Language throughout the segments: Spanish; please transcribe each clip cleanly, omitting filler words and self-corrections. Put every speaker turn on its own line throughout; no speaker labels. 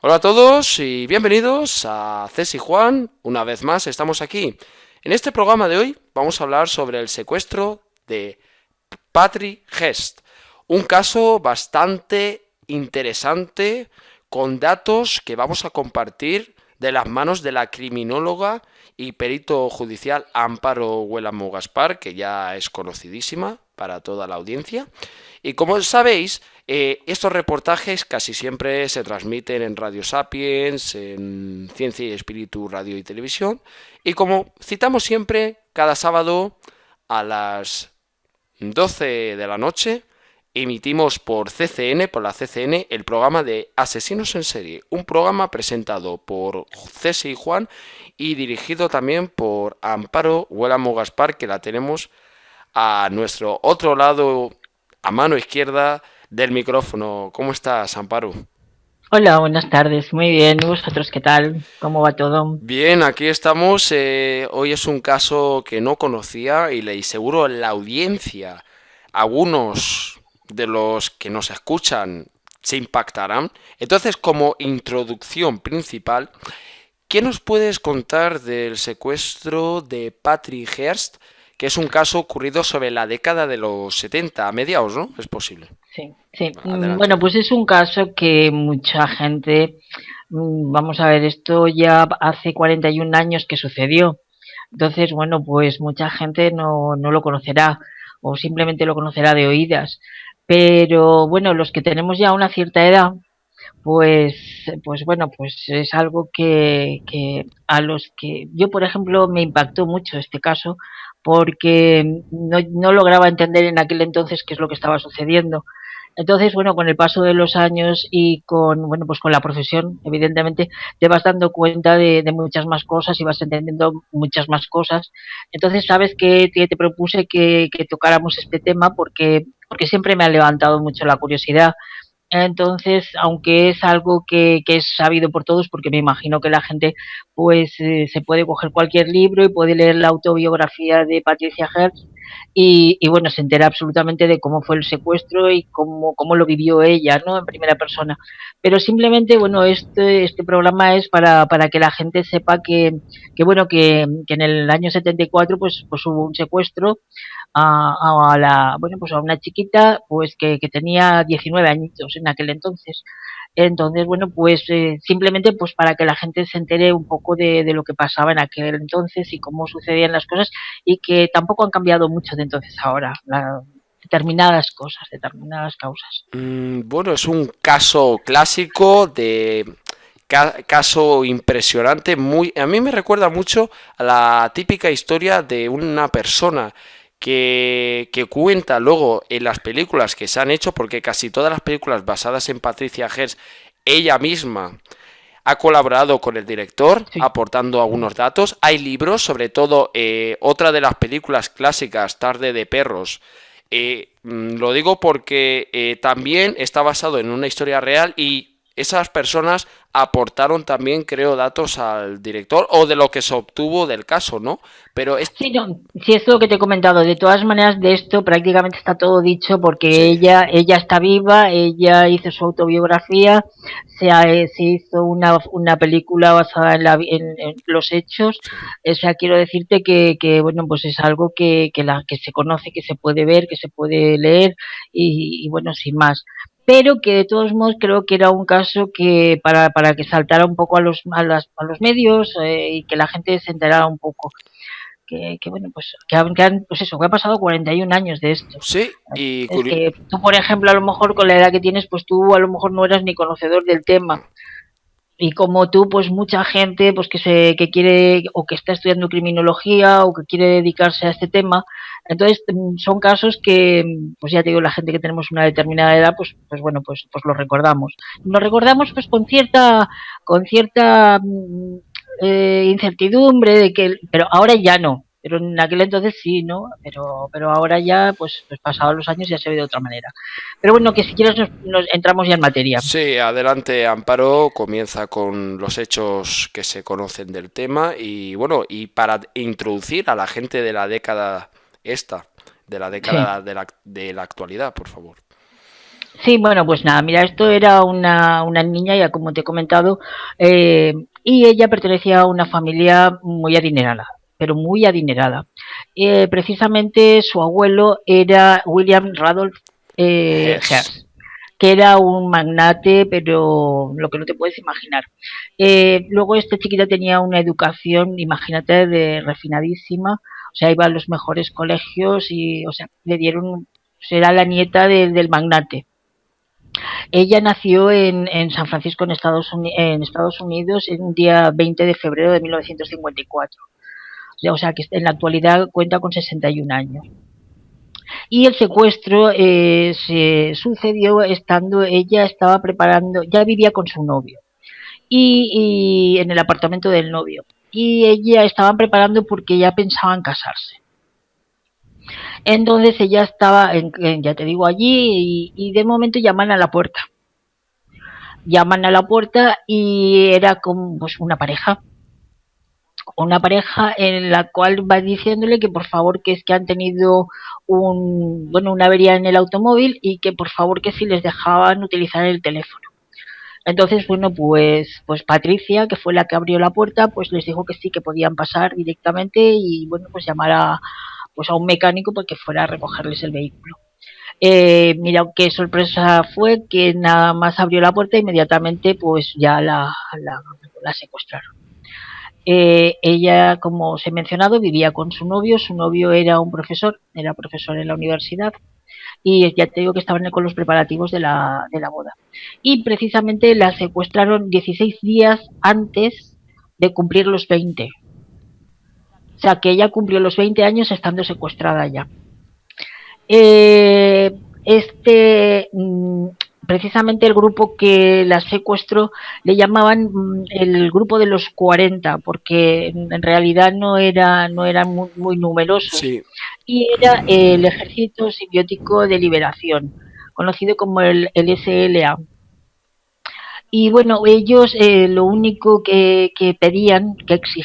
Hola a todos y bienvenidos a Cés y Juan. Una vez más estamos aquí. En este programa de hoy vamos a hablar sobre el secuestro de Patrick Hearst. Un caso bastante interesante con datos que vamos a compartir de las manos de la criminóloga y perito judicial Amparo Huélamo Gaspar, que ya es conocidísima para toda la audiencia. Y como sabéis, estos reportajes casi siempre se transmiten en Radio Sapiens, en Ciencia y Espíritu Radio y Televisión. Y como citamos siempre, cada sábado a las 12 de la noche, emitimos por CCN, por la CCN, el programa de Asesinos en Serie. Un programa presentado por Cesi y Juan y dirigido también por Amparo Huélamo Gaspar, que la tenemos a nuestro otro lado, a mano izquierda del micrófono. ¿Cómo estás, Amparo?
Hola, buenas tardes. Muy bien. ¿Y vosotros qué tal? ¿Cómo va todo?
Bien, aquí estamos. Hoy es un caso que no conocía y seguro la audiencia, algunos de los que nos escuchan, se impactarán. Entonces, como introducción principal, ¿qué nos puedes contar del secuestro de Patrick Hearst, que es un caso ocurrido sobre la década de los 70 a mediados, ¿no? Es posible.
Sí, sí.
Adelante.
Bueno, pues es un caso que mucha gente, vamos a ver, esto ya hace 41 años que sucedió. Entonces, bueno, pues mucha gente no lo conocerá o simplemente lo conocerá de oídas. Pero bueno, los que tenemos ya una cierta edad, pues bueno, pues es algo que a los que yo, por ejemplo, me impactó mucho este caso porque no lograba entender en aquel entonces qué es lo que estaba sucediendo. Entonces, bueno, con el paso de los años y con, bueno, pues con la profesión, evidentemente, te vas dando cuenta de muchas más cosas y vas entendiendo muchas más cosas. Entonces, sabes que te propuse que tocáramos este tema porque siempre me ha levantado mucho la curiosidad. Entonces, aunque es algo que es sabido por todos, porque me imagino que la gente pues se puede coger cualquier libro y puede leer la autobiografía de Patricia Hearst y bueno, se entera absolutamente de cómo fue el secuestro y cómo lo vivió ella, ¿no? En primera persona. Pero simplemente, bueno, este programa es para que la gente sepa que en el año 74 pues hubo un secuestro bueno, pues a una chiquita pues que tenía 19 añitos en aquel entonces. Entonces, bueno, pues simplemente pues para que la gente se entere un poco de lo que pasaba en aquel entonces y cómo sucedían las cosas y que tampoco han cambiado mucho de entonces a ahora, determinadas cosas, determinadas causas.
Bueno, es un caso clásico de caso impresionante, muy a mí me recuerda mucho a la típica historia de una persona que cuenta luego en las películas que se han hecho, porque casi todas las películas basadas en Patricia Hearst, ella misma ha colaborado con el director
Sí.
aportando algunos datos. Hay libros, sobre todo otra de las películas clásicas, Tarde de Perros. Lo digo porque también está basado en una historia real y esas personas aportaron también, creo, datos al director o de lo que se obtuvo del caso, ¿no? Pero es...
Sí, no, sí, es lo que te he comentado. De todas maneras, de esto prácticamente está todo dicho porque
Sí.
ella está viva, ella hizo su autobiografía, se hizo una película basada en los hechos.
Sí.
O sea, quiero decirte bueno, pues es algo que se conoce, que se puede ver, que se puede leer y bueno, sin más. Pero que de todos modos creo que era un caso que para que saltara un poco a los medios y que la gente se enterara un poco bueno, pues pues eso, que han pasado 41 años de esto.
Sí, y
Es que tú, por ejemplo, a lo mejor con la edad que tienes, pues tú a lo mejor no eras ni conocedor del tema. Y como tú, pues mucha gente pues que quiere o que está estudiando criminología o que quiere dedicarse a este tema. Entonces, son casos que, pues ya te digo, la gente que tenemos una determinada edad, pues bueno, pues lo recordamos. Lo recordamos pues con cierta incertidumbre de que, pero ahora ya no. Pero en aquel entonces sí, ¿no? Pero ahora ya, pues pasados los años ya se ve de otra manera. Pero bueno, que si quieres nos entramos ya en materia.
sí, adelante Amparo, comienza con los hechos que se conocen del tema y bueno, y para introducir a la gente de la década esta, de la
Sí.
década de la actualidad, por favor.
Sí, bueno, pues nada, mira, esto era una niña, ya como te he comentado, y ella pertenecía a una familia muy adinerada, pero muy adinerada. Precisamente su abuelo era William Randolph
Hearst.
Hearst, que era un magnate, pero lo que no te puedes imaginar. Luego esta chiquita tenía una educación, imagínate, de refinadísima, o sea, iba a los mejores colegios y, o sea, le dieron, será la nieta del magnate. Ella nació en San Francisco, en Estados Unidos, en un día 20 de febrero de 1954. O sea, que en la actualidad cuenta con 61 años. Y el secuestro se sucedió estando, ella estaba preparando, ya vivía con su novio y en el apartamento del novio. Y ella estaban preparando porque ya pensaban casarse. Entonces ella estaba, ya te digo, allí y de momento llaman a la puerta y era como pues una pareja en la cual va diciéndole que por favor que es que han tenido una avería en el automóvil y que por favor que si les dejaban utilizar el teléfono. Entonces, bueno, pues Patricia, que fue la que abrió la puerta, pues les dijo que sí, que podían pasar directamente y bueno, pues llamar pues a un mecánico para que fuera a recogerles el vehículo. Mira qué sorpresa fue que nada más abrió la puerta inmediatamente pues ya la secuestraron. Ella, como os he mencionado, vivía con su novio era profesor en la universidad y ya te digo que estaban con los preparativos de la boda. Y precisamente la secuestraron 16 días antes de cumplir los 20. O sea, que ella cumplió los 20 años estando secuestrada ya. Eh, este, precisamente el grupo que la secuestró le llamaban el grupo de los 40 porque en realidad no eran muy numerosos
Sí,
y era el Ejército Simbiótico de Liberación, conocido como el SLA. Y bueno, ellos lo único que pedían,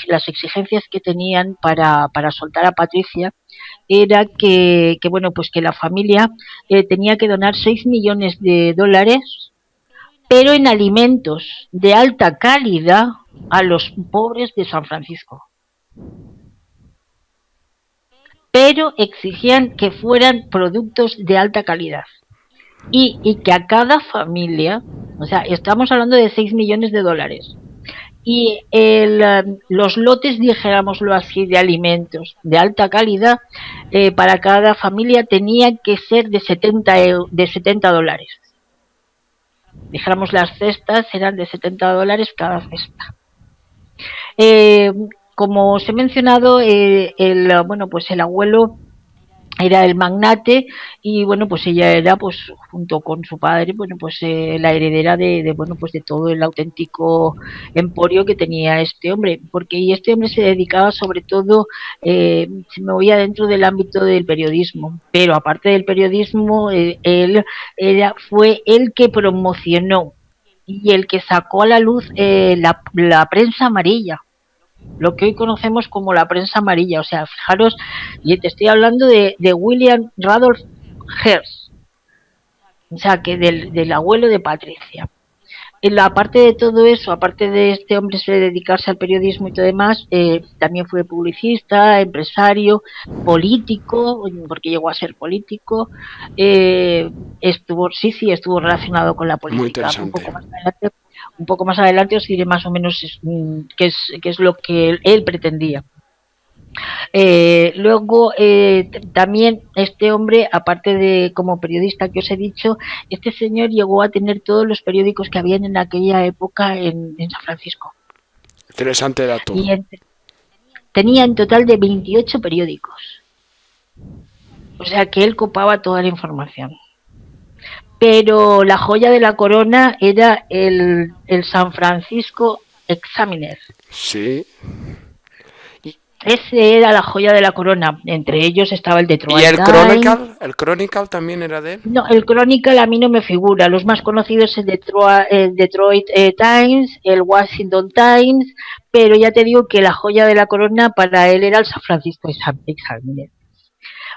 las exigencias que tenían para soltar a Patricia, era bueno, pues que la familia tenía que donar 6 millones de dólares, pero en alimentos de alta calidad a los pobres de San Francisco. Pero exigían que fueran productos de alta calidad. Y que a cada familia, o sea, estamos hablando de 6 millones de dólares, y los lotes, dijéramoslo así, de alimentos de alta calidad para cada familia tenía que ser de 70 dólares. Dijéramos las cestas eran de 70 dólares cada cesta. Eh, Como os he mencionado, bueno, pues el abuelo era el magnate y bueno pues ella era pues junto con su padre bueno pues la heredera bueno pues de todo el auténtico emporio que tenía este hombre porque este hombre se dedicaba sobre todo se movía dentro del ámbito del periodismo pero aparte del periodismo él fue el que promocionó y el que sacó a la luz la prensa amarilla, lo que hoy conocemos como la prensa amarilla. O sea, fijaros, y te estoy hablando de William Randolph Hearst, o sea, que del abuelo de Patricia. Aparte de todo eso, aparte de este hombre dedicarse al periodismo y todo demás, también fue publicista, empresario, político, porque llegó a ser político, estuvo relacionado con la
muy
política.
interesante.
Un poco más adelante os diré más o menos qué es lo que él pretendía. Luego, también este hombre, aparte de como periodista que os he dicho, este señor llegó a tener todos los periódicos que habían en aquella época en San Francisco.
Interesante dato.
Y tenía en total de 28 periódicos. O sea que él copaba toda la información. Pero la joya de la corona era el San Francisco Examiner.
Sí.
Ese era la joya de la corona. Entre ellos estaba el
¿Y
Detroit
el
Times.
Chronicle? ¿El Chronicle también era de él?
No, el Chronicle a mí no me figura. Los más conocidos es el Detroit Times, el Washington Times, pero ya te digo que la joya de la corona para él era el San Francisco Examiner.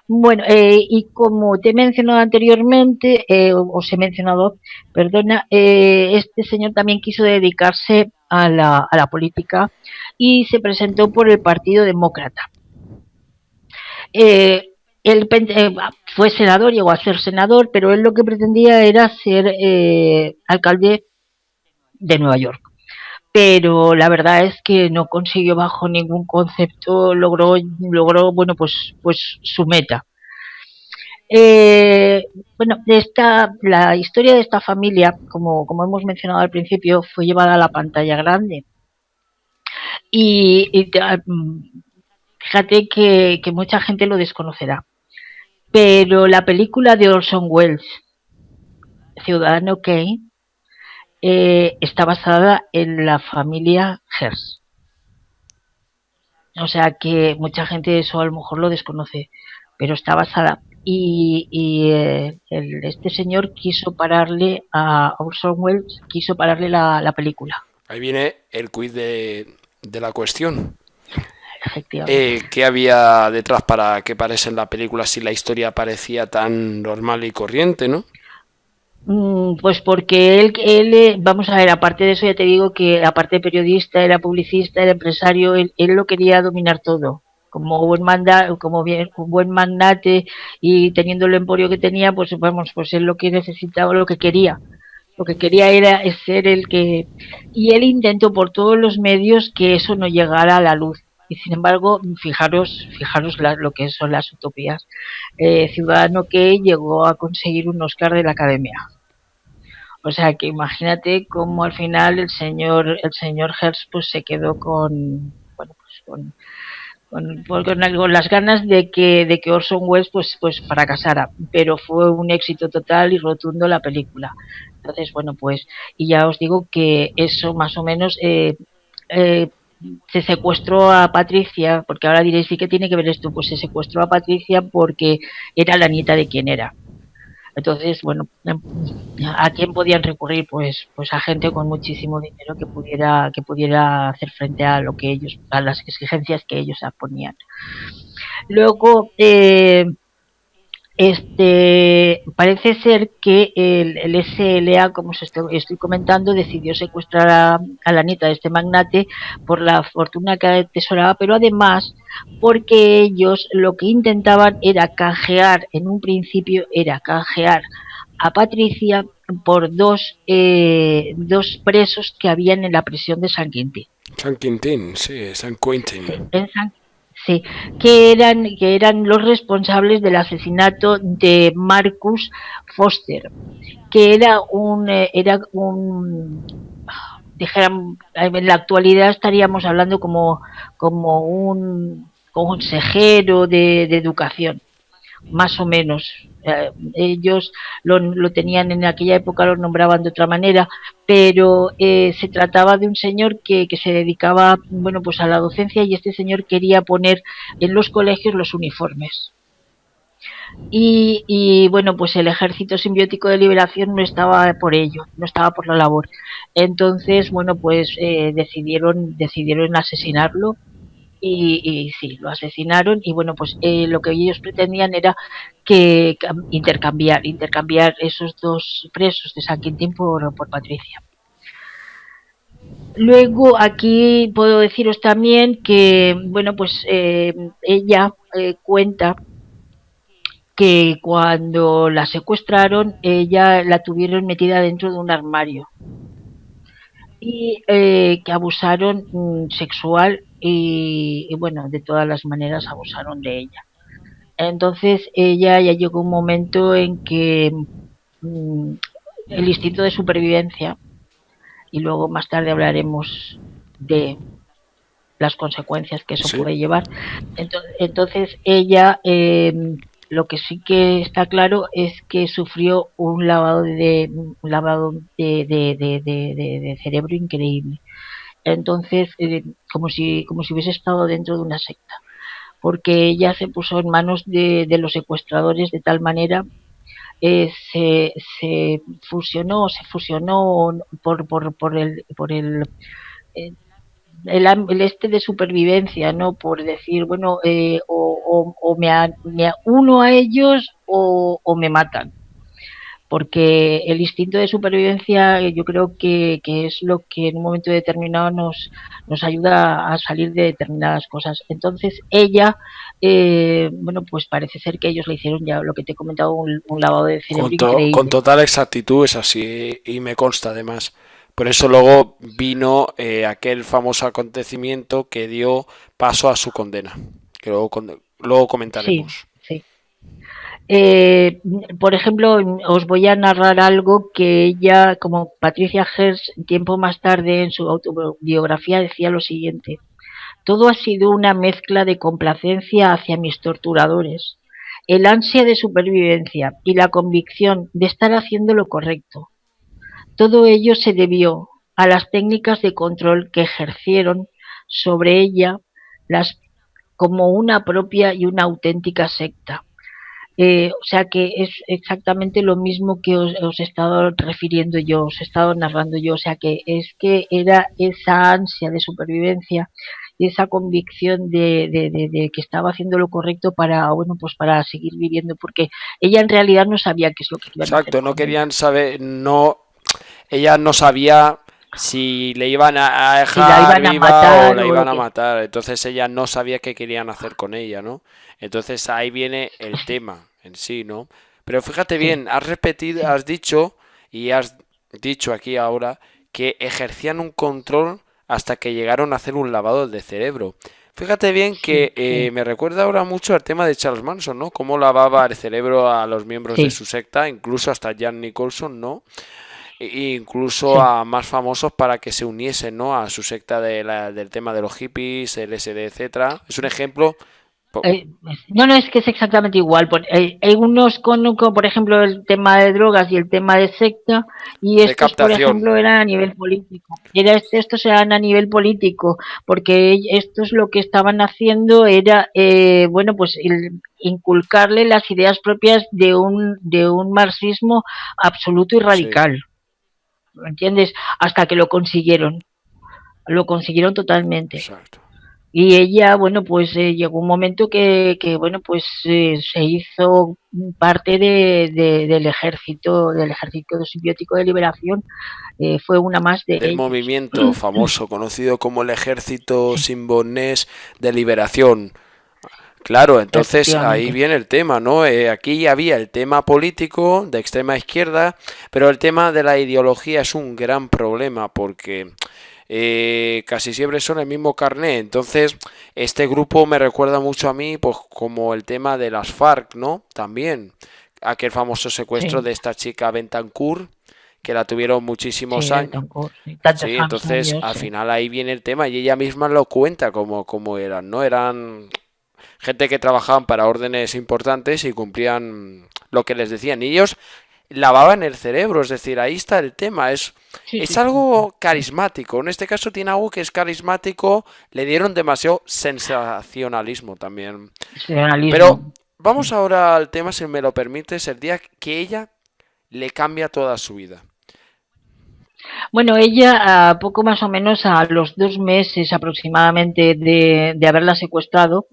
Bueno, y como te he mencionado anteriormente, os he mencionado, perdona, este señor también quiso dedicarse a la política y se presentó por el Partido Demócrata. Eh, él fue senador, llegó a ser senador, pero él lo que pretendía era ser alcalde de Nueva York. Pero la verdad es que no consiguió bajo ningún concepto, logró bueno, pues su meta. Eh, bueno, la historia de esta familia, como hemos mencionado al principio, fue llevada a la pantalla grande. Y fíjate que mucha gente lo desconocerá. Pero la película de Orson Welles, Ciudadano Kane, está basada en la familia Hearst. O sea que mucha gente eso a lo mejor lo desconoce, pero está basada. Este señor quiso pararle a Orson Welles, quiso pararle la película.
Ahí viene el quiz de la cuestión.
Efectivamente.
¿Qué había detrás para que parece en la película si la historia parecía tan normal y corriente, no?
Pues porque vamos a ver, aparte de eso ya te digo que aparte de periodista, era publicista, era empresario, él lo quería dominar todo. Como un buen magnate y teniendo el emporio que tenía, pues vamos, pues él lo que necesitaba, lo que quería. Lo que quería era ser el que... Y él intentó por todos los medios que eso no llegara a la luz. Y sin embargo, fijaros lo que son las utopías. Ciudadano que llegó a conseguir un Oscar de la Academia. O sea que imagínate cómo al final el señor Hearst pues se quedó con, bueno, pues con las ganas de que Orson Welles pues fracasara, pero fue un éxito total y rotundo la película. Entonces, bueno, pues, y ya os digo que eso más o menos eh, se secuestró a Patricia, porque ahora diréis, ¿y qué tiene que ver esto? Pues se secuestró a Patricia porque era la nieta de quien era. Entonces, bueno, ¿a quién podían recurrir? Pues a gente con muchísimo dinero que pudiera hacer frente a lo que a las exigencias que ellos ponían. Luego, parece ser que el SLA, como os estoy comentando, decidió secuestrar a la nieta de este magnate por la fortuna que atesoraba, pero además porque ellos lo que intentaban era canjear, en un principio era canjear a Patricia por dos presos que habían en la prisión de San Quintín.
San Quintín, sí, San
Sí,
Quentin.
sí, que eran los responsables del asesinato de Marcus Foster, que dijeran, en la actualidad estaríamos hablando como un consejero de educación, más o menos. Ellos lo tenían en aquella época, lo nombraban de otra manera, pero se trataba de un señor que se dedicaba, bueno, pues a la docencia, y este señor quería poner en los colegios los uniformes. Y bueno, pues el Ejército Simbiótico de Liberación no estaba por ello, no estaba por la labor. Entonces, bueno, pues decidieron asesinarlo y sí, lo asesinaron. Y bueno, pues lo que ellos pretendían era que intercambiar esos dos presos de San Quintín por Patricia. Luego aquí puedo deciros también que, bueno, pues ella cuenta que cuando la secuestraron, ella la tuvieron metida dentro de un armario y que abusaron sexual y bueno, de todas las maneras abusaron de ella. Entonces ella ya llegó un momento en que mm, el instinto de supervivencia, y luego más tarde hablaremos de las consecuencias que eso
Sí.
puede llevar. Entonces ella, lo que sí que está claro es que sufrió un lavado de cerebro increíble. Entonces, como si hubiese estado dentro de una secta, porque ella se puso en manos de los secuestradores de tal manera, se fusionó por el eh, el este de supervivencia, ¿no? Por decir, bueno, o me uno a ellos o me matan. Porque el instinto de supervivencia yo creo que es lo que en un momento determinado nos ayuda a salir de determinadas cosas. Entonces ella, bueno, pues parece ser que ellos le hicieron ya lo que te he comentado, un lavado de cerebro
Con
increíble.
total exactitud es así y me consta además. Por eso luego vino aquel famoso acontecimiento que dio paso a su condena, que luego
Sí,
comentaremos.
sí. Eh, por ejemplo, os voy a narrar algo que ella, como Patricia Hearst, tiempo más tarde en su autobiografía decía lo siguiente: todo ha sido una mezcla de complacencia hacia mis torturadores, el ansia de supervivencia y la convicción de estar haciendo lo correcto. Todo ello se debió a las técnicas de control que ejercieron sobre ella las como una propia y una auténtica secta. O sea que es exactamente lo mismo que os he estado refiriendo yo, os he estado narrando yo. O sea que era esa ansia de supervivencia y esa convicción de que estaba haciendo lo correcto para, bueno, pues para seguir viviendo, porque ella en realidad no sabía qué es lo que iban a hacer
Exacto, no
con ella.
querían saber, no, ella no sabía si le iban a
Si la
dejar
iban a
viva o
matar
la
o lo
iban a
que...
matar. Entonces ella no sabía qué querían hacer con ella, ¿no? Entonces ahí viene el tema en sí, ¿no? Pero fíjate
Sí,
bien, has repetido,
sí,
has dicho y has dicho aquí ahora que ejercían un control hasta que llegaron a hacer un lavado de cerebro. Fíjate bien
sí,
que
sí,
me recuerda ahora mucho al tema de Charles Manson, ¿no? Cómo lavaba el cerebro a los miembros de
sí,
su secta, incluso hasta Jan Nicholson, ¿no? Incluso
sí.
a más famosos para que se uniesen, ¿no? A su secta del tema de los hippies, LSD, etcétera. Es un ejemplo
No, no, es que es exactamente igual. Hay unos con, por ejemplo, el tema de drogas y el tema de secta, y
de
estos, por
captación.
ejemplo, eran a nivel político. Estos eran a nivel político, porque estos lo que estaban haciendo era, bueno, pues inculcarle las ideas propias de un marxismo absoluto y
Sí,
radical. ¿Me entiendes? Hasta que lo consiguieron. Lo consiguieron totalmente.
exacto.
Y ella, bueno, pues llegó un momento bueno, pues se hizo parte del ejército simbiótico de liberación, fue una más de
Del
ellos.
movimiento famoso conocido como el Ejército
Sí,
Simbonés de Liberación. Claro, entonces ahí
efectivamente.
viene el tema, ¿no? Aquí había el tema político de extrema izquierda, pero el tema de la ideología es un gran problema porque casi siempre son el mismo carné. Entonces, este grupo me recuerda mucho a mí, pues como el tema de las FARC, ¿no? También aquel famoso secuestro
Sí,
de esta chica Bentancur, que la tuvieron muchísimos
sí,
años.
Betancourt, sí. Tantos
Sí, entonces
años,
al
sí.
final ahí viene el tema y ella misma lo cuenta como eran, ¿no? Eran gente que trabajaban para órdenes importantes y cumplían lo que les decían. Y ellos lavaban el cerebro, es decir, ahí está el tema.
Sí,
Es
sí, sí, sí,
algo
sí.
carismático. En este caso tiene algo que es carismático. Le dieron demasiado sensacionalismo también. Pero
Nacionalismo.
vamos
Sí.
ahora al tema, si me lo permites, el día que ella le cambia toda su vida.
Bueno, ella, a poco más o menos a los 2 meses aproximadamente de haberla secuestrado,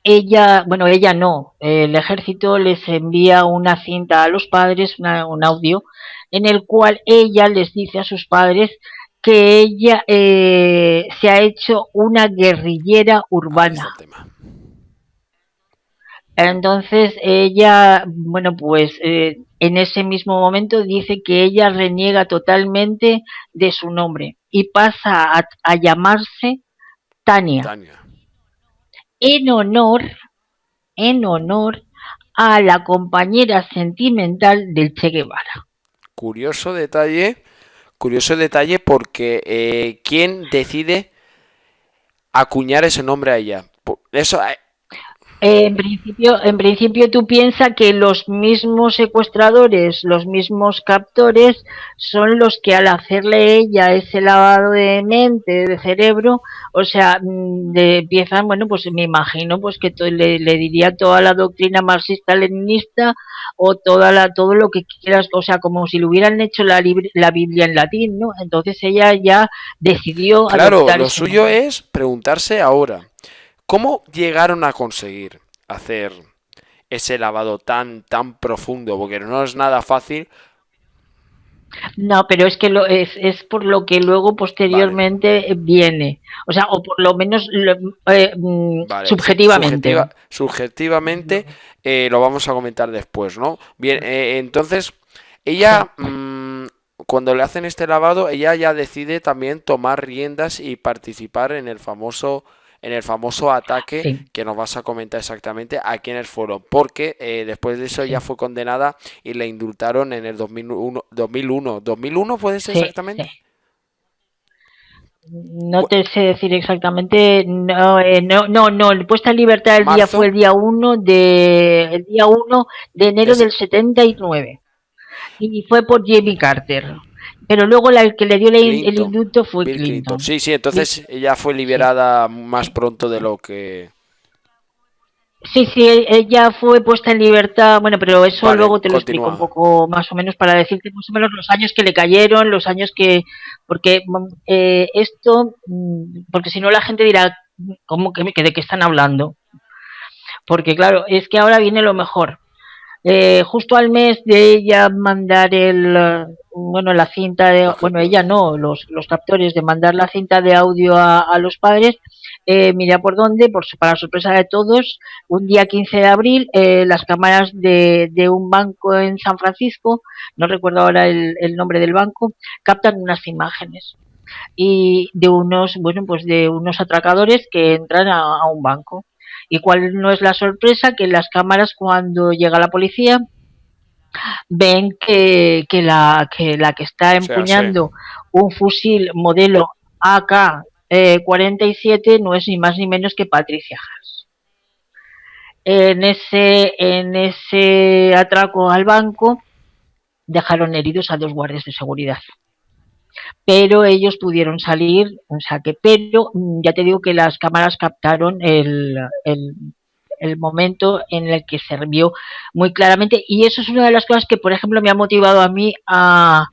ella, bueno, ella no, el ejército les envía una cinta a los padres, un audio, en el cual ella les dice a sus padres que ella se ha hecho una guerrillera
Ahí está el
urbana.
tema.
Entonces ella, bueno, pues en ese mismo momento dice que ella reniega totalmente de su nombre y pasa a llamarse Tania,
Tania.
en honor, en honor a la compañera sentimental del Che Guevara.
Curioso detalle. Curioso detalle porque ¿quién decide acuñar ese nombre a ella? Eso,
En principio tú piensas que los mismos secuestradores, los mismos captores, son los que al hacerle ella ese lavado de mente, de cerebro, o sea, empiezan, bueno, pues me imagino pues que le diría toda la doctrina marxista-leninista o todo lo que quieras, o sea, como si le hubieran hecho la Biblia en latín, ¿no? Entonces ella ya decidió
Claro,
adoptar
lo
ese
suyo
nombre.
es preguntarse ahora, ¿cómo llegaron a conseguir hacer ese lavado tan profundo? Porque no es nada fácil.
No, pero es que es por lo que luego
Vale,
posteriormente viene. O sea, o por lo menos
vale, sí,
subjetivamente.
subjetivamente lo vamos a comentar después, ¿no? Bien, entonces, ella,
Sí,
cuando le hacen este lavado, ella ya decide también tomar riendas y participar en el famoso ataque
sí,
que nos vas a comentar exactamente a quiénes fueron, porque después de eso ella
sí,
fue condenada y la indultaron en el 2001, 2001, 2001 ¿puede ser
sí, sí.
exactamente?
No te sé decir exactamente, no, no, el puesta en libertad el día fue
Marzo,
el día 1 de enero
es
del 79 y fue por Jimmy Carter. Pero luego la que le dio el
Clinton,
indulto fue
Bill Clinton.
Clinton.
Sí, sí,
Bill
entonces
Clinton,
ella fue
sí.
liberada más
Sí.
pronto de lo que...
Sí, sí, ella fue puesta en libertad, bueno, pero eso
Vale,
luego te lo explico un
continúa.
poco más o menos para decirte más o menos los años que le cayeron, los años que, porque esto, porque si no la gente dirá, ¿cómo que de qué están hablando? Porque claro, es que ahora viene lo mejor. Justo al mes de ella mandar bueno, la cinta de, bueno, ella no, los captores de mandar la cinta de audio a los padres, mira por dónde, para sorpresa de todos, un día 15 de abril, las cámaras de un banco en San Francisco, no recuerdo ahora el nombre del banco, captan unas imágenes y de unos, bueno, pues de unos atracadores que entran a un banco. ¿Y cuál no es la sorpresa? Que en las cámaras, cuando llega la policía, ven que la que está
O sea, sí.
empuñando un fusil modelo AK-47 no es ni más ni menos que Patricia Haas. En ese atraco al banco dejaron heridos a dos guardias de seguridad, pero ellos pudieron salir, o sea que, pero ya te digo que las cámaras captaron el momento en el que se vio muy claramente, y eso es una de las cosas que, por ejemplo, me ha motivado a mí a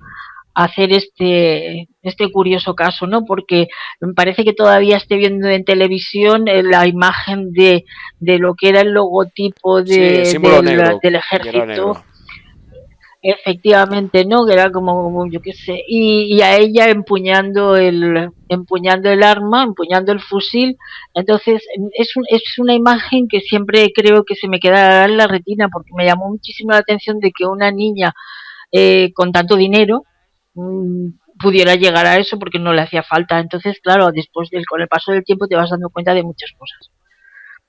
hacer este curioso caso, ¿no? Porque me parece que todavía estoy viendo en televisión la imagen de lo que era el logotipo
Sí, el símbolo negro,
del
que era
ejército.
negro.
Efectivamente, ¿no? Que era como yo qué sé, y a ella empuñando el arma, empuñando el fusil. Entonces, es una imagen que siempre creo que se me quedará en la retina, porque me llamó muchísimo la atención de que una niña con tanto dinero mmm, pudiera llegar a eso porque no le hacía falta. Entonces, claro, con el paso del tiempo te vas dando cuenta de muchas cosas.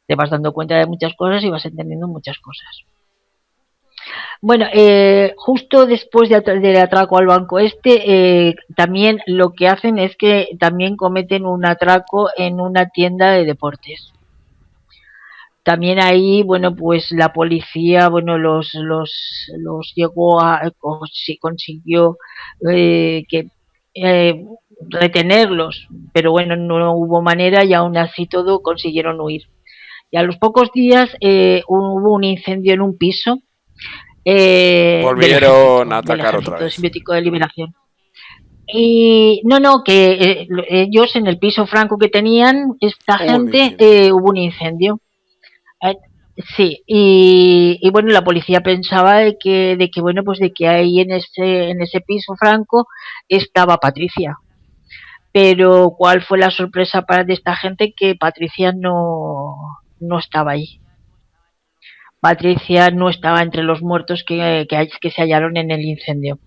Te vas dando cuenta de muchas cosas y vas entendiendo muchas cosas. Bueno, justo después del atraco al banco también lo que hacen es que también cometen un atraco en una tienda de deportes. También ahí, bueno, pues la policía, bueno, los llegó consiguió que eh, retenerlos, pero bueno, no hubo manera y aún así todo consiguieron huir. Y a los pocos días hubo un incendio en un piso
Volvieron a
del
atacar otra
ejército
vez.
simbiótico de liberación. Y no, no, que ellos en el piso franco que tenían, esta
Hubo un
gente,
incendio.
hubo un incendio. Eh, sí, bueno, la policía pensaba bueno, pues de que ahí en ese piso franco estaba Patricia. Pero ¿cuál fue la sorpresa de esta gente? Que Patricia no estaba ahí. Patricia no estaba entre los muertos que se hallaron en el incendio.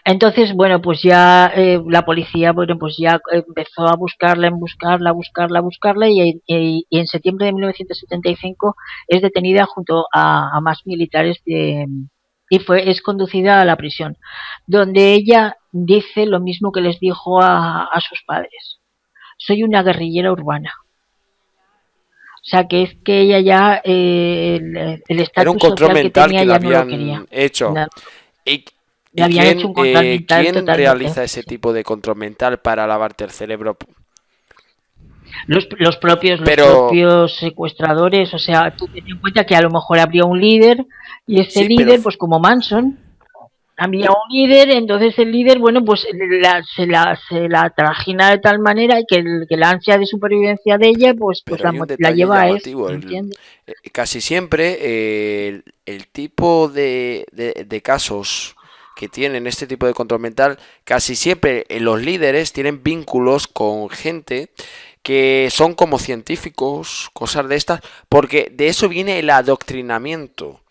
Entonces, bueno, pues ya la policía, bueno, pues ya empezó a buscarla, a buscarla y en septiembre de 1975 es detenida junto a más militares es conducida a la prisión, donde ella dice lo mismo que les dijo a sus padres. Soy una guerrillera urbana. O sea, que es que ella ya, el
Era un
estatus
control
social que
mental
tenía
que le
ya no lo quería.
habían hecho.
Ya,
¿Y,
le
y
habían hecho
quién,
un control mental
quién
totalmente.
realiza ese
Sí.
tipo de control mental para lavarte el cerebro?
Los
Pero,
propios secuestradores, o sea, tú ten en cuenta que a lo mejor habría un líder y ese
sí, pero
líder, pues como Manson, había un líder, entonces el líder, bueno, pues se la trajina de tal manera que la ansia de supervivencia de ella, pues
Pero hay un
la
detalle
lleva a eso,
llamativo.
¿entiendes?
Casi siempre el tipo de casos que tienen este tipo de control mental, casi siempre los líderes tienen vínculos con gente que son como científicos, cosas de estas, porque de eso viene el adoctrinamiento.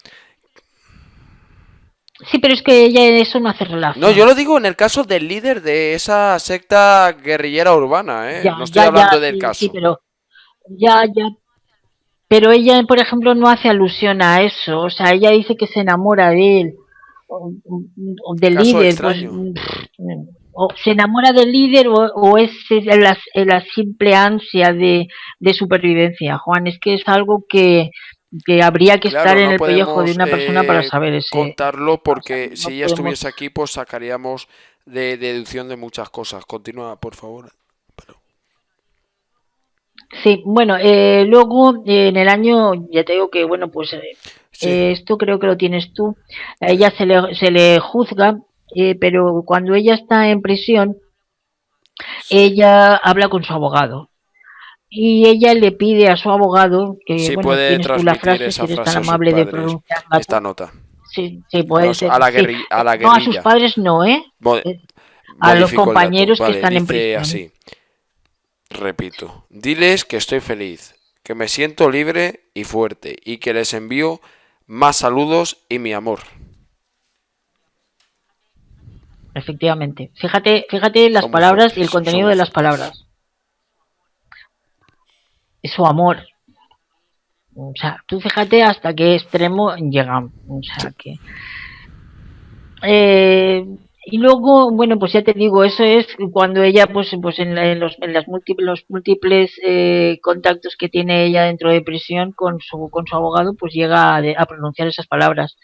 Sí, pero es que ella eso no hace
No, yo
relación.
lo digo en el caso del líder de esa secta guerrillera urbana, ¿eh?
Ya,
No estoy
ya, ya,
hablando del
sí, sí,
caso.
pero ya, ya. Pero ella, por ejemplo, no hace alusión a eso. O sea, ella dice que se enamora de él, o del
Caso
líder, pues,
extraño.
o se enamora del líder o es la simple ansia de supervivencia. Juan, es que es algo que habría que estar
Claro,
en
no
el pellejo de
podemos
una persona para saber
contarlo
para
porque
saber, no
si ella
podemos.
estuviese aquí, pues sacaríamos de deducción de muchas cosas. Continúa, por favor. Pero-
Sí, bueno, luego en el año, ya te digo que, bueno, pues
Sí,
esto creo que lo tienes tú, a
sí,
ella se le juzga, pero cuando ella está en prisión,
sí.
ella habla con su abogado y ella le pide a su abogado, que,
Sí
bueno,
puede
tienes tú la
transmitir
frase, si
esa
eres tan
frase a sus
amable de
padres,
pronunciarla
esta
tú,
nota.
sí, sí, puede ser,
A la
sí,
a la
no a sus
guerrilla.
padres no,
Mo-
Eh, a los
Modifico el dato.
compañeros que
Vale,
están en
dice
prisión.
así. Repito. Diles que estoy feliz, que me siento libre y fuerte y que les envío más saludos y mi amor.
Efectivamente. Fíjate las palabras y el
Son
contenido
muy
de las
fuertes.
palabras. Es su amor. O sea, tú fíjate hasta qué extremo llegan. O
Sí.
sea, que... Eh, y luego, bueno, pues ya te digo, eso es cuando ella, pues en las los múltiples contactos que tiene ella dentro de prisión con su abogado, pues llega a pronunciar esas palabras.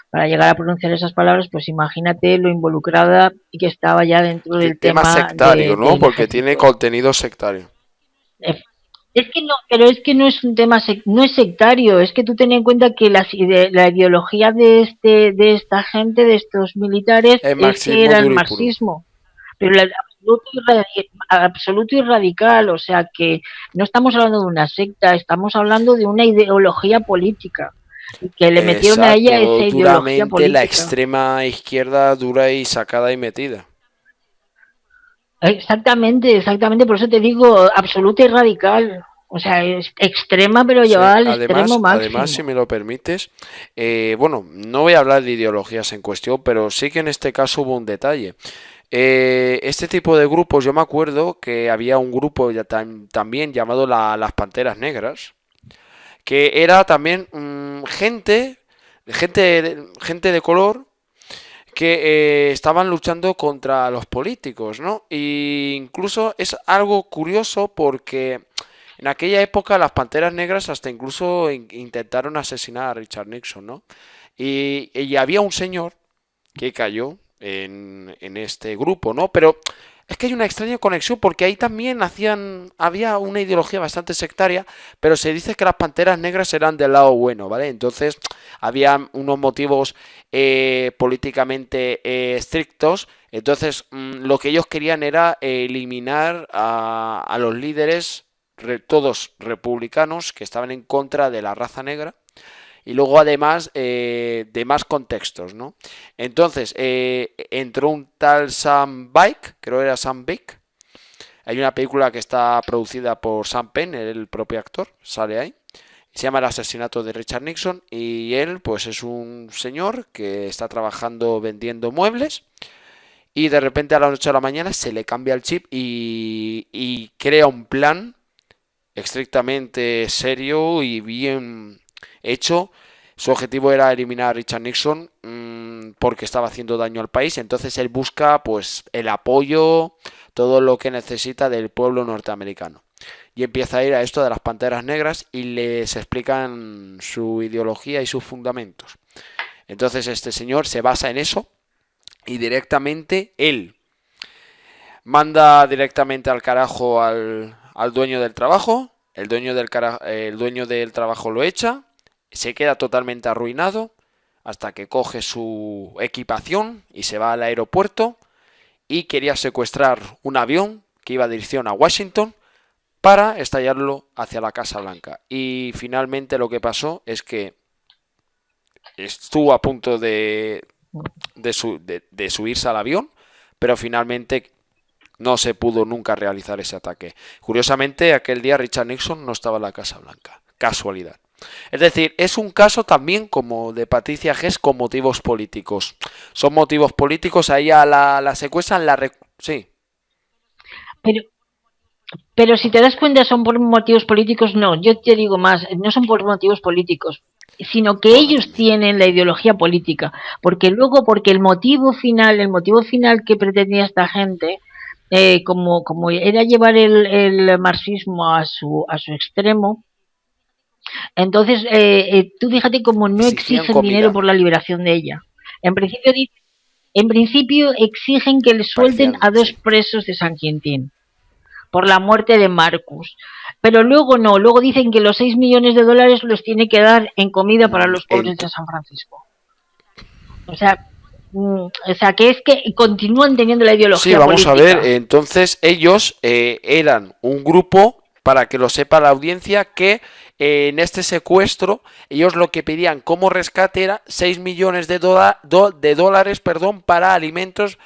Para llegar a pronunciar esas palabras, pues imagínate lo involucrada y que estaba ya dentro del
Tema
tema
sectario, ¿no?
del
Porque tiene
ejército.
contenido sectario.
Es que no, pero es que no es un tema, no es sectario, es que tú ten en cuenta que la ideología de esta gente, de estos militares,
El
es que
marxismo
era el
duro y puro.
marxismo, pero el absoluto y radical, o sea que no estamos hablando de una secta, estamos hablando de una ideología política, y que le metieron a ella
Exacto,
esa ideología
duramente la
política.
extrema izquierda dura y sacada y metida.
Exactamente, exactamente, por eso te digo, absoluta y radical. O sea, es extrema, pero
Sí,
llevada al extremo
además, si
máximo.
me lo permites, bueno, no voy a hablar de ideologías en cuestión, pero sí que en este caso hubo un detalle. Este tipo de grupos, yo me acuerdo que había un grupo también llamado las Panteras Negras, que era también gente de color que estaban luchando contra los políticos, ¿no? Y incluso es algo curioso porque en aquella época las Panteras Negras hasta incluso intentaron asesinar a Richard Nixon, ¿no? Y había un señor que cayó en este grupo, ¿no? Pero es que hay una extraña conexión porque ahí también había una ideología bastante sectaria, pero se dice que las panteras negras eran del lado bueno, ¿vale? Entonces había unos motivos políticamente estrictos, entonces lo que ellos querían era eliminar a los líderes, todos republicanos, que estaban en contra de la raza negra y luego además de más contextos, ¿no? Entonces, entró un tal Sam Bike, creo que era Sam Bike. Hay una película que está producida por Sam Penn, el propio actor, sale ahí. Se llama El asesinato de Richard Nixon y él pues es un señor que está trabajando vendiendo muebles y de repente a la noche a la mañana se le cambia el chip y crea un plan estrictamente serio y bien hecho. Su objetivo era eliminar a Richard Nixon porque estaba haciendo daño al país. Entonces él busca pues el apoyo, todo lo que necesita del pueblo norteamericano. y empieza a ir a esto de las Panteras Negras y les explican su ideología y sus fundamentos. Entonces este señor se basa en eso y directamente él manda directamente al carajo al dueño del trabajo, el dueño del trabajo lo echa, se queda totalmente arruinado hasta que coge su equipación y se va al aeropuerto y quería secuestrar un avión que iba en dirección a Washington para estallarlo hacia la Casa Blanca. Y finalmente lo que pasó es que estuvo a punto de subirse al avión, pero finalmente no se pudo nunca realizar ese ataque. Curiosamente, aquel día Richard Nixon no estaba en la Casa Blanca. Casualidad. Es decir, es un caso también como de Patricia Hecht con motivos políticos. Son motivos políticos, a ella la secuestran, sí.
Pero si te das cuenta son por motivos políticos, no, yo te digo más, no son por motivos políticos, sino que ellos tienen la ideología política, porque el motivo final que pretendía esta gente, como era llevar el marxismo a su extremo, entonces tú fíjate como no exigen dinero por la liberación de ella. En principio exigen que le suelten a 2 presos de San Quintín por la muerte de Marcus. Pero luego dicen que los 6 millones de dólares los tiene que dar en comida para los pobres de San Francisco. O sea, que es que continúan teniendo la ideología
política. Sí, vamos
política.
A ver, entonces ellos eran un grupo, para que lo sepa la audiencia, que en este secuestro, ellos lo que pedían como rescate era 6 millones de dólares para alimentos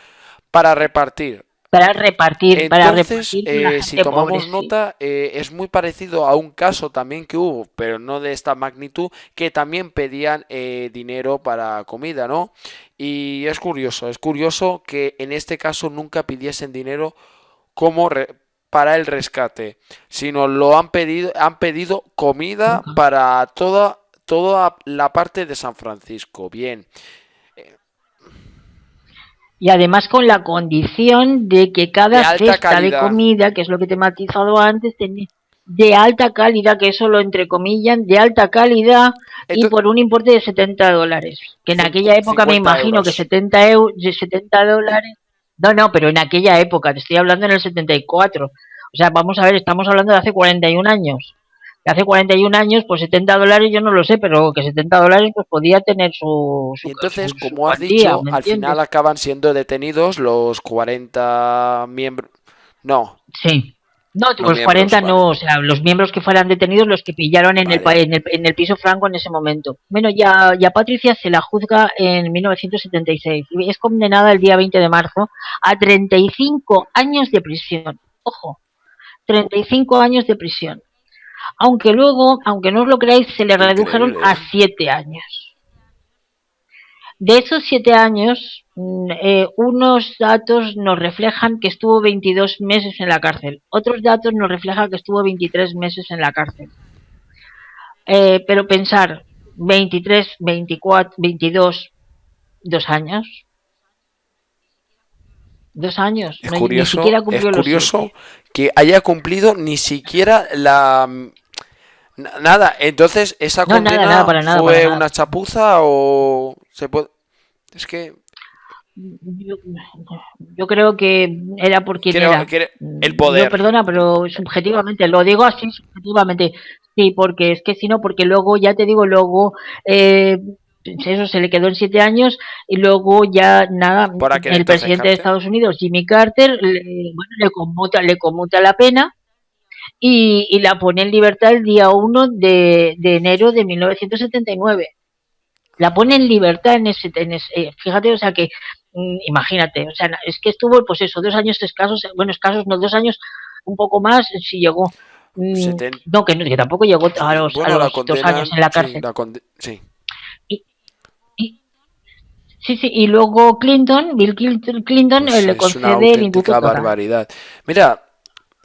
para repartir.
Entonces,
si tomamos nota, es muy parecido a un caso también que hubo, pero no de esta magnitud, que también pedían dinero para comida, ¿no? Y es curioso que en este caso nunca pidiesen dinero para el rescate, sino han pedido comida para toda la parte de San Francisco. Bien.
Y además con la condición de que cada cesta de comida, que es lo que te he matizado antes, de alta calidad, que eso lo entrecomillan, de alta calidad. Entonces, y por un importe de $70. Que en aquella época me imagino que 70 dólares. No, pero en aquella época, te estoy hablando en el 74. O sea, vamos a ver, estamos hablando de hace 41 años. Hace 41 años, pues $70 yo no lo sé, pero que $70 pues podía tener su
y entonces, como has dicho, al final acaban siendo detenidos los 40 miembros. No.
Sí. No, los 40 no, o sea, los miembros que fueran detenidos, los que pillaron en el piso Franco en ese momento. Bueno, ya Patricia se la juzga en 1976 y es condenada el día 20 de marzo a 35 años de prisión. Ojo, 35 años de prisión. Aunque luego, aunque no os lo creáis, se le redujeron a 7 años. De esos 7 años, unos datos nos reflejan que estuvo 22 meses en la cárcel. Otros datos nos reflejan que estuvo 23 meses en la cárcel. Pero pensar, 23, 24, 22, 2 años. 2 años.
Es curioso, ni siquiera cumplió los 7. Que haya cumplido ni siquiera nada. Entonces, ¿esa condena nada, fue una chapuza o se puede? Es que
yo creo que era porque era
el poder.
Yo, perdona, pero subjetivamente, lo digo así subjetivamente. Sí, porque es que si no, porque luego, ya te digo, eso se le quedó en 7 años y luego ya nada, el presidente de Estados Unidos, Jimmy Carter, le conmuta la pena y la pone en libertad el día 1 de enero de 1979. La pone en libertad fíjate, o sea que imagínate, o sea, es que estuvo pues eso, 2 años escasos, no, 2 años un poco más, si llegó. No, que tampoco llegó a los 2 años en la cárcel.
Sí.
Sí, y luego Bill Clinton pues le concede el indulto total.
Barbaridad. Mira,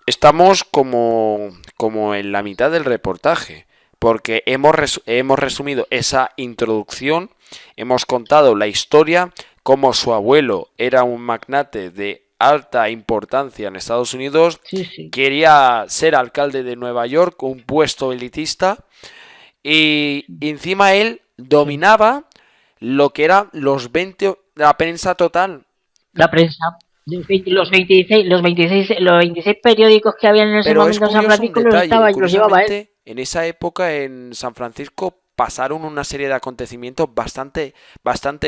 estamos como en la mitad del reportaje, porque hemos resumido esa introducción, hemos contado la historia, cómo su abuelo era un magnate de alta importancia en Estados Unidos,
Sí, sí.
quería ser alcalde de Nueva York, un puesto elitista, y encima él
Sí.
dominaba lo que eran la prensa total.
La prensa. Los 26 periódicos que habían en ese
Pero es
momento en San
curioso un
Francisco los
detalle,
estaba, los llevaba él.
curiosamente, en esa época en San Francisco pasaron una serie de acontecimientos bastante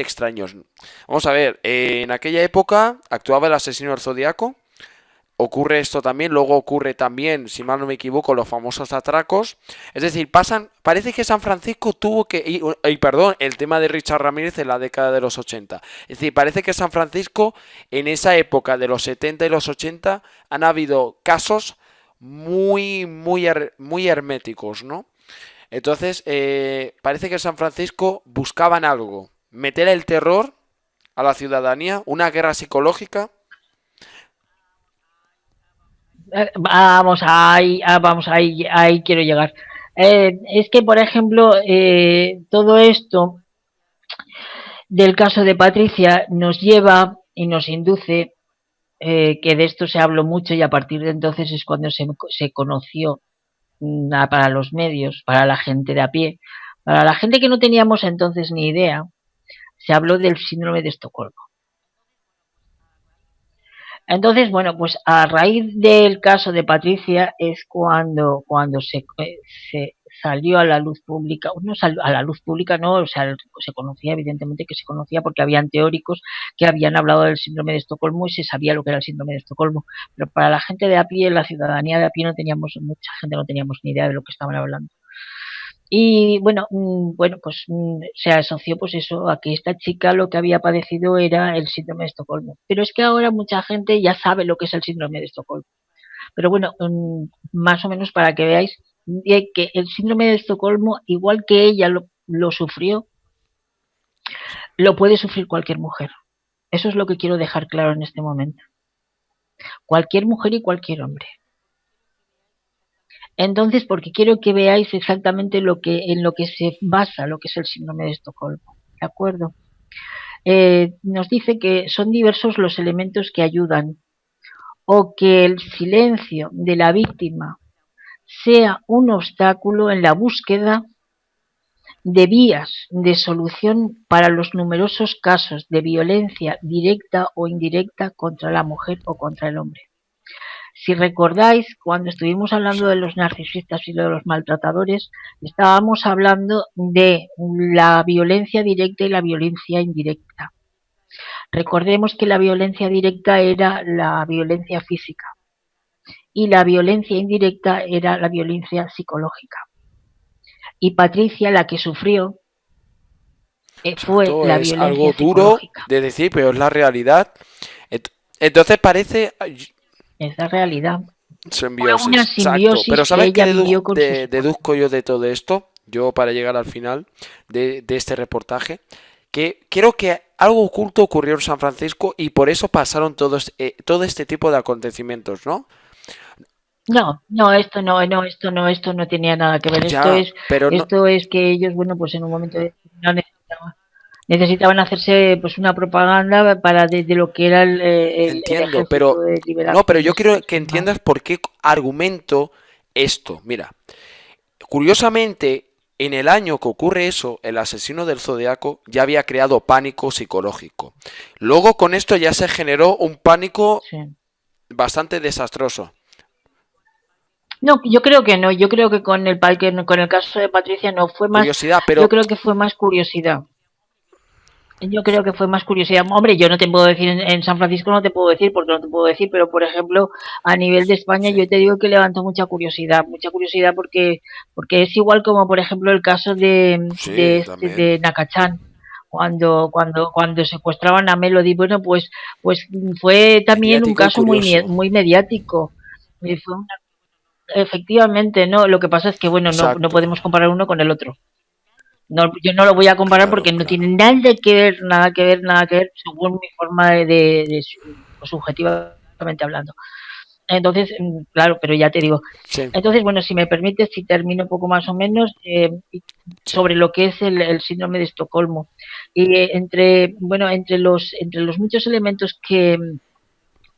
extraños. Vamos a ver, en aquella época actuaba el asesino del Zodíaco. Ocurre esto también, luego ocurre también, si mal no me equivoco, los famosos atracos. Es decir, parece que San Francisco tuvo que, perdón, el tema de Richard Ramírez en la década de los 80. Es decir, parece que San Francisco en esa época de los 70 y los 80 han habido casos muy herméticos, ¿no? Entonces, parece que en San Francisco buscaban algo, meter el terror a la ciudadanía, una guerra psicológica.
Vamos, ahí quiero llegar. Es que, por ejemplo, todo esto del caso de Patricia nos lleva y nos induce, que de esto se habló mucho y a partir de entonces es cuando se conoció para los medios, para la gente de a pie, para la gente que no teníamos entonces ni idea, se habló del síndrome de Estocolmo. Entonces, bueno, pues a raíz del caso de Patricia es cuando se salió a la luz pública, no salió a la luz pública, no, o sea, se conocía, evidentemente que se conocía porque habían teóricos que habían hablado del síndrome de Estocolmo y se sabía lo que era el síndrome de Estocolmo, pero para la gente de a pie, la ciudadanía de a pie mucha gente no teníamos ni idea de lo que estaban hablando. Y bueno, pues se asoció pues eso a que esta chica lo que había padecido era el síndrome de Estocolmo. Pero es que ahora mucha gente ya sabe lo que es el síndrome de Estocolmo. Pero bueno, más o menos para que veáis que el síndrome de Estocolmo, igual que ella lo sufrió, lo puede sufrir cualquier mujer. Eso es lo que quiero dejar claro en este momento. Cualquier mujer y cualquier hombre. Entonces, porque quiero que veáis exactamente en lo que se basa lo que es el síndrome de Estocolmo. ¿De acuerdo? Nos dice que son diversos los elementos que ayudan o que el silencio de la víctima sea un obstáculo en la búsqueda de vías de solución para los numerosos casos de violencia directa o indirecta contra la mujer o contra el hombre. Si recordáis, cuando estuvimos hablando de los narcisistas y de los maltratadores, estábamos hablando de la violencia directa y la violencia indirecta. Recordemos que la violencia directa era la violencia física y la violencia indirecta era la violencia psicológica. Y Patricia, la que sufrió, fue
Exacto,
la
es
violencia
algo duro
psicológica.
de decir, pero es la realidad. Entonces parece
Es la realidad. Fue una
simbiosis, exacto.
simbiosis
Pero
que
¿sabes qué
ella vivió con sus hijos.
deduzco yo de todo esto? Yo para llegar al final de este reportaje, que creo que algo oculto ocurrió en San Francisco y por eso pasaron todo este tipo de acontecimientos, ¿no?
Esto no tenía nada que ver.
Ya, pero no
Esto es que ellos, bueno, pues en un momento no necesitaban hacerse pues una propaganda para de lo que era el
entiendo,
ejército
pero
de
no, pero
liberación
yo
ese
quiero
que
que
se llamaba.
entiendas por qué argumento esto. Mira, curiosamente, en el año que ocurre eso, el asesino del Zodiaco ya había creado pánico psicológico. Luego con esto ya se generó un pánico
Sí.
bastante desastroso.
No, yo creo que no. Yo creo que con el caso de Patricia no fue más.
Curiosidad,
Yo
pero
creo que fue más curiosidad. Yo creo que fue más curiosidad. Hombre, yo no te puedo decir en San Francisco, no te puedo decir porque no te puedo decir, pero por ejemplo, a nivel de España,
sí,
yo te digo que levantó mucha curiosidad porque es igual como por ejemplo el caso
sí, también.
de Nakachan, cuando secuestraban a Melody. Bueno, pues fue también un
Mediático y
caso
curioso.
muy mediático. Efectivamente, no. Lo que pasa es que bueno, no
Exacto.
podemos comparar uno con el otro. No, yo no lo voy a comparar
Claro,
porque no
claro.
tiene nada que ver, según mi forma subjetivamente hablando. Entonces, claro, pero ya te digo.
Sí,
Entonces, bueno, si me permites, si termino un poco más o menos
sí.
sobre lo que es el síndrome de Estocolmo. Y entre los muchos elementos que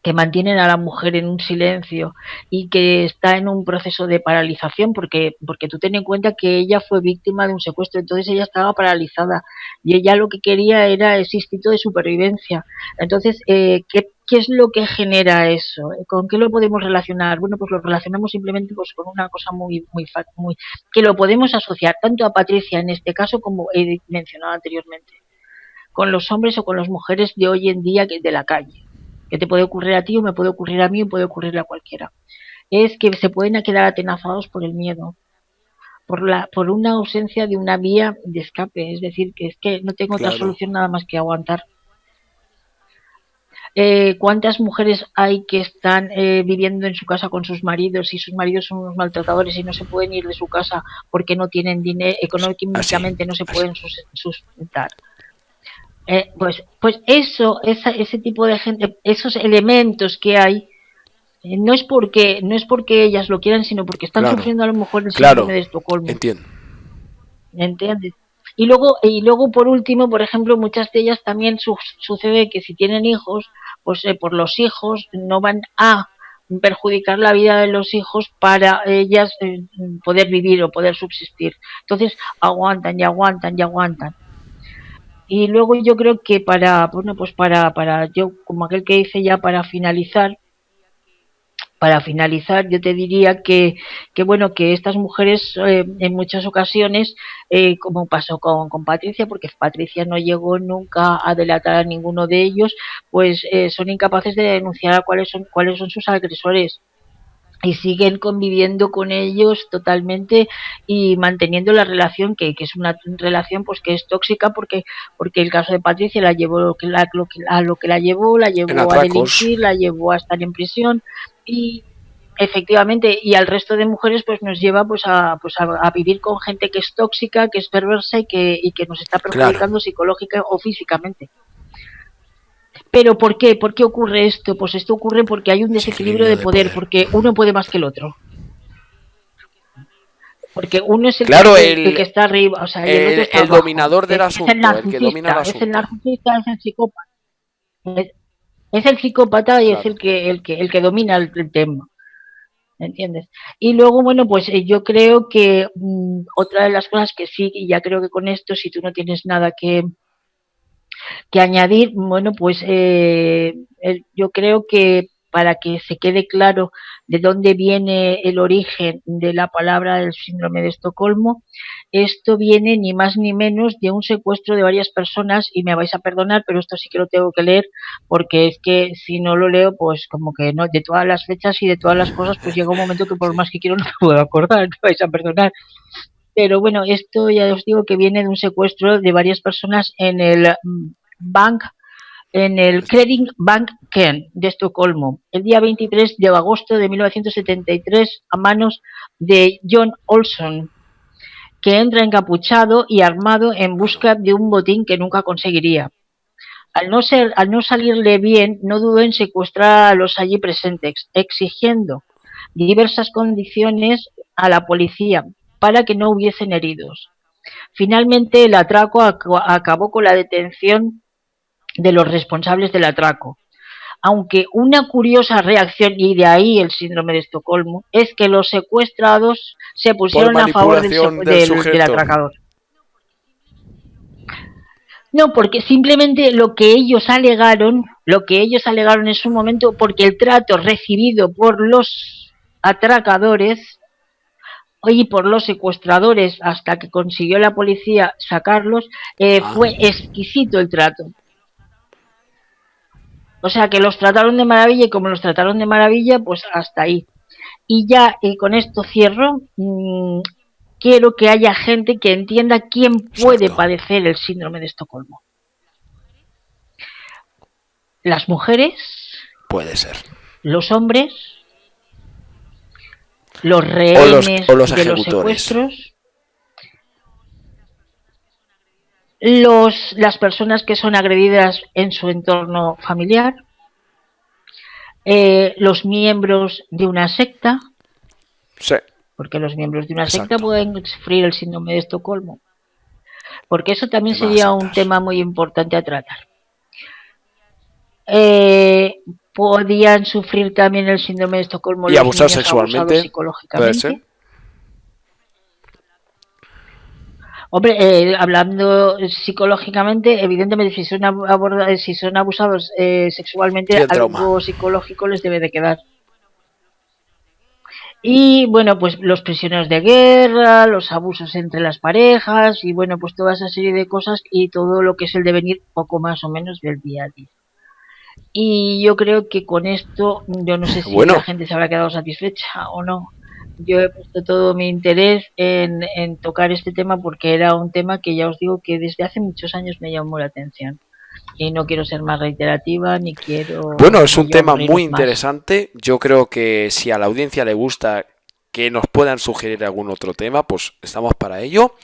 que mantienen a la mujer en un silencio y que está en un proceso de paralización porque tú ten en cuenta que ella fue víctima de un secuestro, entonces ella estaba paralizada y ella lo que quería era ese instinto de supervivencia. Entonces, ¿qué es lo que genera eso? ¿Con qué lo podemos relacionar? Bueno, pues lo relacionamos simplemente pues con una cosa muy que lo podemos asociar tanto a Patricia en este caso como he mencionado anteriormente, con los hombres o con las mujeres de hoy en día de la calle, que te puede ocurrir a ti o me puede ocurrir a mí o puede ocurrir a cualquiera. Es que se pueden quedar atenazados por el miedo, por una ausencia de una vía de escape, es decir, que es que no tengo otra
Claro.
solución nada más que aguantar. ¿Cuántas mujeres hay que están viviendo en su casa con sus maridos y sus maridos son unos maltratadores y no se pueden ir de su casa porque no tienen dinero,
Así,
económicamente no se
así.
pueden sustentar? Pues eso, ese tipo de gente, esos elementos que hay, no es porque ellas lo quieran, sino porque están
Claro,
sufriendo a lo mejor el síndrome
claro,
de Estocolmo,
entiendo.
¿entiendes? Y luego por último, por ejemplo, muchas de ellas también sucede que si tienen hijos, pues por los hijos no van a perjudicar la vida de los hijos para ellas poder vivir o poder subsistir. Entonces aguantan y aguantan y aguantan. Y luego yo creo que bueno, pues para yo, como aquel que dice ya para finalizar, yo te diría que bueno, que estas mujeres en muchas ocasiones, como pasó con Patricia, porque Patricia no llegó nunca a delatar a ninguno de ellos, pues son incapaces de denunciar a cuáles son sus agresores y siguen conviviendo con ellos totalmente y manteniendo la relación que es una relación pues que es tóxica porque el caso de Patricia la llevó a lo que la
En
llevó a
atracos,
delinquir, la llevó a estar en prisión y efectivamente y al resto de mujeres pues nos lleva pues a vivir con gente que es tóxica, que es perversa y que nos está
claro.
perjudicando psicológica o físicamente. ¿Pero por qué? ¿Por qué ocurre esto? Pues esto ocurre porque hay un desequilibrio
Desequilibrio
de
de
poder,
poder.
porque uno puede más que el otro. Porque uno es el que,
Claro,
el que está arriba, o sea, y el otro está
el
abajo.
dominador del
Es el
asunto, el que domina el
narcisista, es el
asunto.
narcisista, es el psicópata. Es el psicópata y es
Claro.
el que domina el tema. ¿Entiendes? Y luego, bueno, pues yo creo que otra de las cosas que sí, y ya creo que con esto, si tú no tienes nada que añadir, bueno, pues yo creo que para que se quede claro de dónde viene el origen de la palabra del síndrome de Estocolmo, esto viene ni más ni menos de un secuestro de varias personas y me vais a perdonar, pero esto sí que lo tengo que leer porque es que si no lo leo, pues como que no, de todas las fechas y de todas las cosas, pues llega un momento que por
Sí.
más que quiero no me puedo acordar, me vais a perdonar. Pero bueno, esto ya os digo que viene de un secuestro de varias personas bank en el Credit Bank Ken de Estocolmo, el día 23 de agosto de 1973 a manos de John Olson, que entra encapuchado y armado en
Claro.
busca de un botín que nunca conseguiría. Al no salirle bien, no dudó en secuestrar a los allí presentes, exigiendo diversas condiciones a la policía para que no hubiesen heridos. Finalmente, el atraco acabó con la detención de los responsables del atraco. Aunque una curiosa reacción, y de ahí el síndrome de Estocolmo, es que los secuestrados se
Por
pusieron a favor del,
manipulación del
del
sujeto.
atracador. No, porque simplemente lo que ellos alegaron en su momento, porque el trato recibido por los atracadores y por los secuestradores hasta que consiguió la policía sacarlos,
Ah,
fue exquisito el trato. O sea que los trataron de maravilla y como los trataron de maravilla, pues hasta ahí. Y ya con esto cierro. Quiero que haya gente que entienda quién puede
exacto.
padecer el síndrome de Estocolmo. Las mujeres,
Puede ser.
los hombres, los
O
rehenes
los
de los
ejecutores.
secuestros, las personas que son agredidas en su entorno familiar, los miembros de una secta,
Sí,
porque los miembros de una secta
exacto.
pueden sufrir el síndrome de Estocolmo, porque eso también
Demás
sería un
sectas.
tema muy importante a tratar. podían sufrir también el síndrome de Estocolmo
Y
los
abusar
niños abusados
sexualmente, puede ser.
psicológicamente. Hombre, hablando psicológicamente, evidentemente, si son abusados
Sí,
sexualmente,
el trauma.
algo psicológico les debe de quedar. Y bueno, pues los prisioneros de guerra, los abusos entre las parejas y bueno, pues toda esa serie de cosas y todo lo que es el devenir poco más o menos del día a día. Y yo creo que con esto, yo no sé si la
Bueno,
gente se habrá quedado satisfecha o no. Yo he puesto todo mi interés en tocar este tema porque era un tema que ya os digo que desde hace muchos años me llamó la atención. Y no quiero ser más reiterativa ni quiero
bueno, es
como
un
yo
tema muy
aburriros más.
interesante. Yo creo que si a la audiencia le gusta que nos puedan sugerir algún otro tema, pues estamos para ello.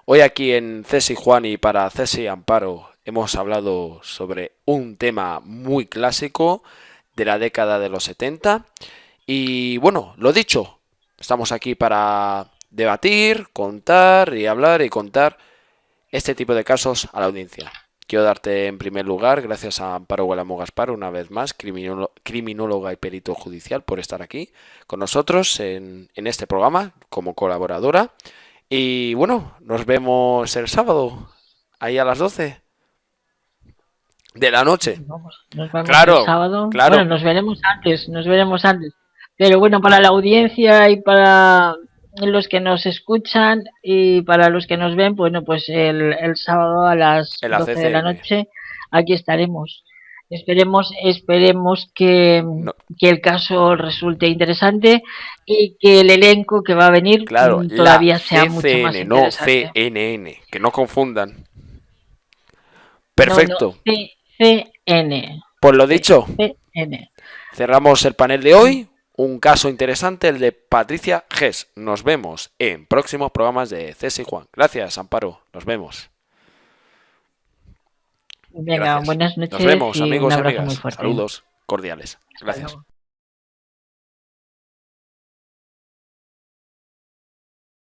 Hoy aquí en Cesi Juan y para Cesi Amparo hemos hablado sobre un tema muy clásico de la década de los 70. Y bueno, lo dicho, estamos aquí para debatir, contar y hablar y contar este tipo de casos a la audiencia. Quiero darte en primer lugar, gracias a Amparo Gualamo Gaspar, una vez más, criminóloga y perito judicial, por estar aquí con nosotros en este programa como colaboradora. Y bueno, nos vemos el sábado, ahí a las 12 de la noche.
Nos vemos el
Claro,
sábado. Bueno,
claro.
nos veremos antes. Pero bueno, para la audiencia y para los que nos escuchan y para los que nos ven, bueno, pues el sábado a las
En la
12 de la
CCM.
noche aquí estaremos. Esperemos
No,
que el caso resulte interesante y que el elenco que va a venir
claro, la
todavía sea mucho más
CCN, no
interesante.
CNN, que no confundan.
No,
Perfecto.
CCN.
Pues lo dicho,
CCN.
cerramos el panel de hoy. Un caso interesante, el de Patricia Gess. Nos vemos en próximos programas de Cesi Juan. Gracias, Amparo. Nos vemos.
Venga,
Gracias.
buenas
Nos
noches
vemos,
y un
amigos y
abrazo muy
amigas.
fuerte.
Saludos cordiales.
Hasta
Gracias.
luego.